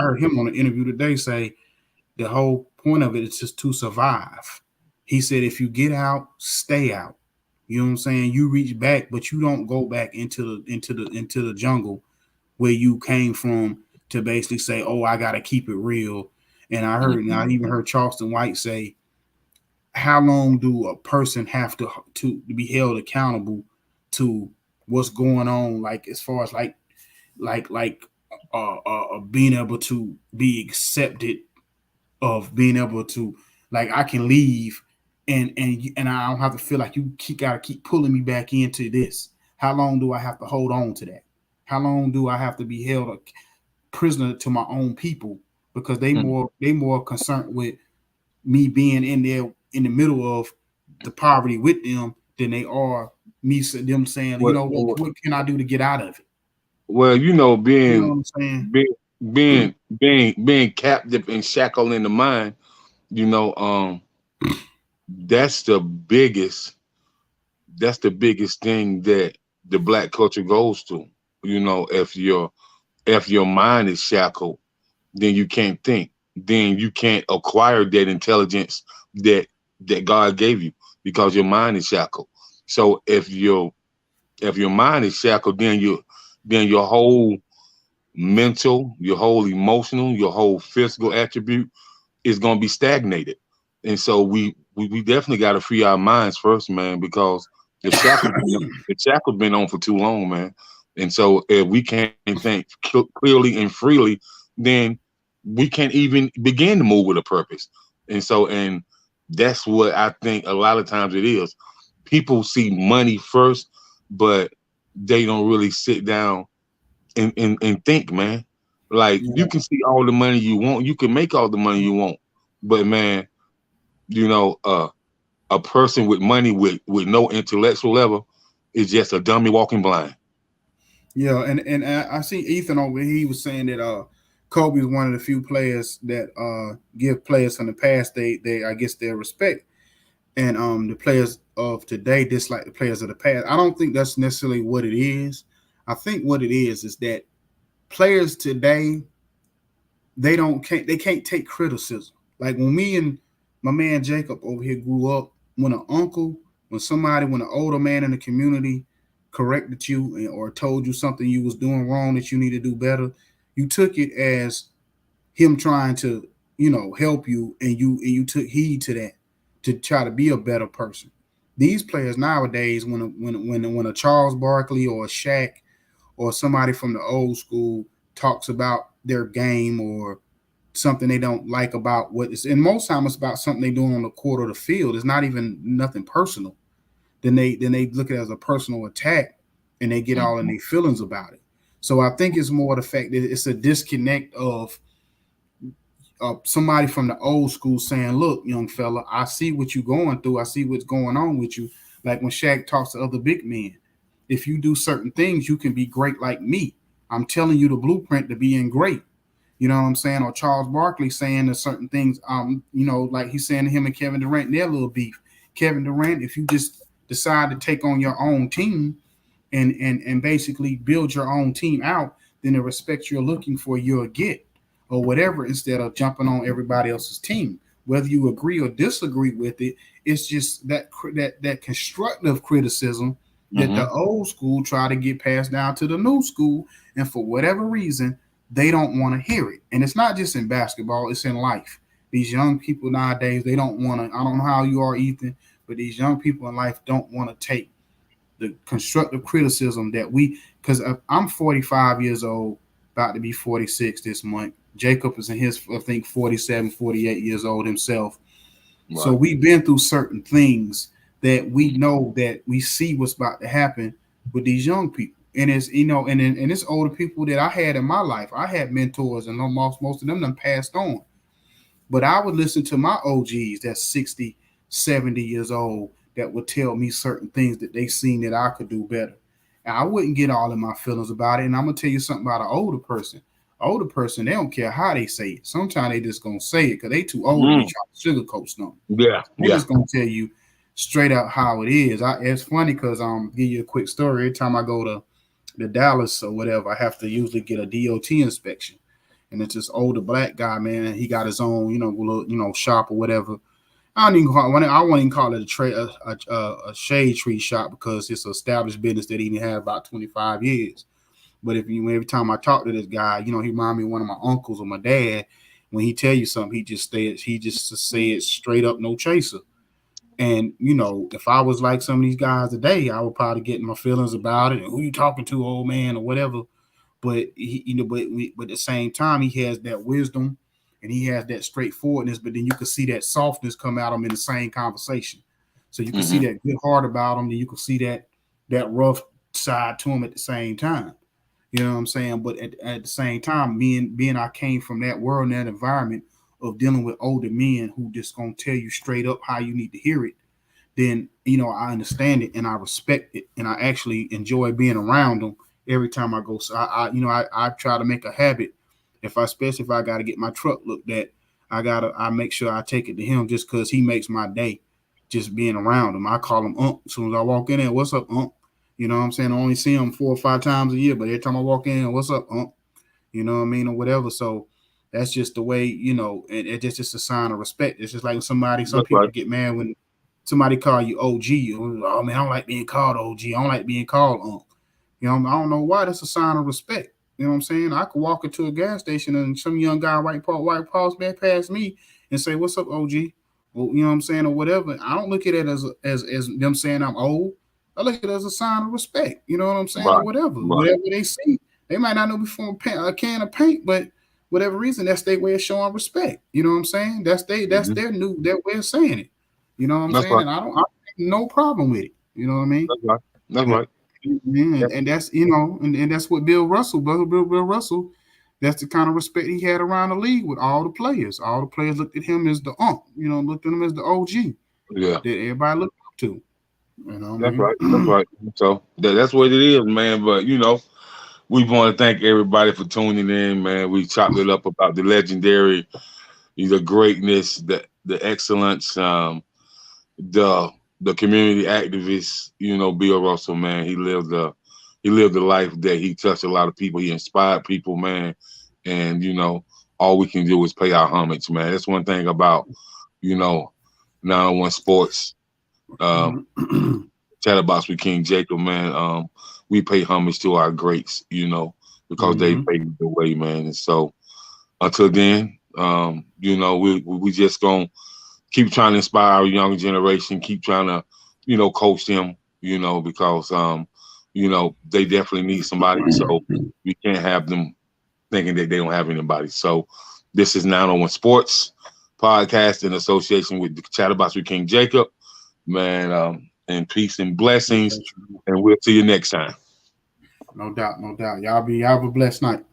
heard him on an interview today say the whole point of it is just to survive. He said if you get out, stay out. You know what I'm saying? You reach back, but you don't go back into the jungle where you came from to basically say, oh, I gotta keep it real. And I even heard Charleston White say, how long do a person have to be held accountable to what's going on, like as far as like being able to be accepted, of being able to, like, I can leave and I don't have to feel like you gotta keep pulling me back into this. How long do I have to hold on to that? How long do I have to be held a prisoner to my own people, because they more concerned with me being in there in the middle of the poverty with them than they are them saying, what can I do to get out of it? Well, being captive and shackled in the mind, that's the biggest thing that the black culture goes to. If your mind is shackled, then you can't think. Then you can't acquire that intelligence that God gave you, because your mind is shackled. So if your mind is shackled, then your whole mental, your whole emotional, your whole physical attribute is going to be stagnated. And so we definitely got to free our minds first, man, because the shackle's been on for too long, man. And so if we can't think clearly and freely, then we can't even begin to move with a purpose. And that's what I think a lot of times it is. people see money first, but they don't really sit down and think, man. Like Yeah. you can see all the money you want, you can make all the money you want, but man, you know, a person with money with no intellectual level is just a dummy walking blind. Yeah, and I see Ethan over here. He was saying that Kobe is one of the few players that give players from the past they I guess their respect, and the players of today dislike the players of the past. I don't think that's necessarily what it is. I think what it is that players today they can't take criticism. Like when me and my man Jacob over here grew up, when an older man in the community corrected you or told you something you was doing wrong that you need to do better, you took it as him trying to, help you, and you took heed to that to try to be a better person. These players nowadays, when a Charles Barkley or a Shaq or somebody from the old school talks about their game or something they don't like about what is, and most time it's about something they doing on the court or the field. It's not even nothing personal. Then they look at it as a personal attack, and they get all in their feelings about it. So I think it's more the fact that it's a disconnect of somebody from the old school saying, "Look, young fella, I see what you're going through. I see what's going on with you." Like when Shaq talks to other big men, if you do certain things, you can be great like me. I'm telling you the blueprint to being great. You know what I'm saying? Or Charles Barkley saying that certain things, like he's saying to him and Kevin Durant, their little beef. Kevin Durant, if you just decide to take on your own team and basically build your own team out, then the respect you're looking for, you'll get, or whatever, instead of jumping on everybody else's team. Whether you agree or disagree with it, it's just that constructive criticism that the old school try to get passed down to the new school, and for whatever reason, they don't want to hear it. And it's not just in basketball, it's in life. These young people nowadays, they don't want to, I don't know how you are, Ethan, but these young people in life don't want to take the constructive criticism that because I'm 45 years old, about to be 46 this month. Jacob is in his, I think, 47, 48 years old himself. Right. So we've been through certain things that we know that we see what's about to happen with these young people. And it's, and it's older people that I had in my life. I had mentors, and most of them done passed on. But I would listen to my OGs that's 60, 70 years old that would tell me certain things that they seen that I could do better. And I wouldn't get all in my feelings about it. And I'm going to tell you something about an older person. Older person, they don't care how they say it. Sometimes they just going to say it because they too old to be trying to sugarcoat something. Yeah. They're just going to tell you straight out how it is. It's funny because give you a quick story. Every time I go to Dallas or whatever, I have to usually get a DOT inspection, and it's this older black guy, man. He got his own, little, shop or whatever. I won't even call it a shade tree shop because it's an established business that he didn't have about 25 years. But every time I talk to this guy, he remind me of one of my uncles or my dad. When he tell you something, he just says straight up, no chaser. And, if I was like some of these guys today, I would probably get in my feelings about it. And who you talking to, old man, or whatever. But, but at the same time, he has that wisdom and he has that straightforwardness. But then you can see that softness come out of him in the same conversation. So you can see that good heart about him. Then you can see that rough side to him at the same time. You know what I'm saying? But at the same time, being I came from that world and that environment of dealing with older men who just gonna tell you straight up how you need to hear it, then I understand it and I respect it and I actually enjoy being around them every time I go. So I try to make a habit, especially if I got to get my truck looked at, I make sure I take it to him just because he makes my day, just being around him. I call him Unc as soon as I walk in there. What's up, Unc? You know what I'm saying? I only see him 4 or 5 times a year, but every time I walk in, what's up, Unc? You know what I mean, or whatever. So that's just the way, and it's just a sign of respect. It's just like some people get mad when somebody call you OG. Oh man, I don't like being called OG. I don't like being called Unc. I don't know why. That's a sign of respect. You know what I'm saying? I could walk into a gas station and some young guy white paws man past me and say, "What's up, OG?" Well, you know what I'm saying, or whatever. I don't look at it as them saying I'm old. I look at it as a sign of respect. You know what I'm saying, or whatever. Right. Whatever they see, they might not know before a can of paint, but whatever reason, that's their way of showing respect. You know what I'm saying? That's their way of saying it. You know what I'm saying? Right. And I don't no problem with it. You know what I mean? That's right. That's Yeah. right. And that's and that's what Bill Russell, Bill Russell, that's the kind of respect he had around the league with all the players. All the players looked at him as the looked at him as the OG Yeah. that everybody looked up to. You know what I That's mean? right. That's right. So that's what it is, man. But we want to thank everybody for tuning in, man. We chopped it up about the legendary, the greatness, the excellence, the community activist, Bill Russell, man. He lived a life that he touched a lot of people. He inspired people, man. And all we can do is pay our homage, man. That's one thing about 901 Sports. Chatterbox with King Jacob, man. We pay homage to our greats, because they paved the way, man. And so until then, we just gonna keep trying to inspire our young generation, keep trying to, coach them, because they definitely need somebody. So we can't have them thinking that they don't have anybody. So this is 901 Sports podcast in association with the Chatterbox with King Jacob, man. And peace and blessings, and we'll see you next time. No doubt, no doubt. Y'all have a blessed night.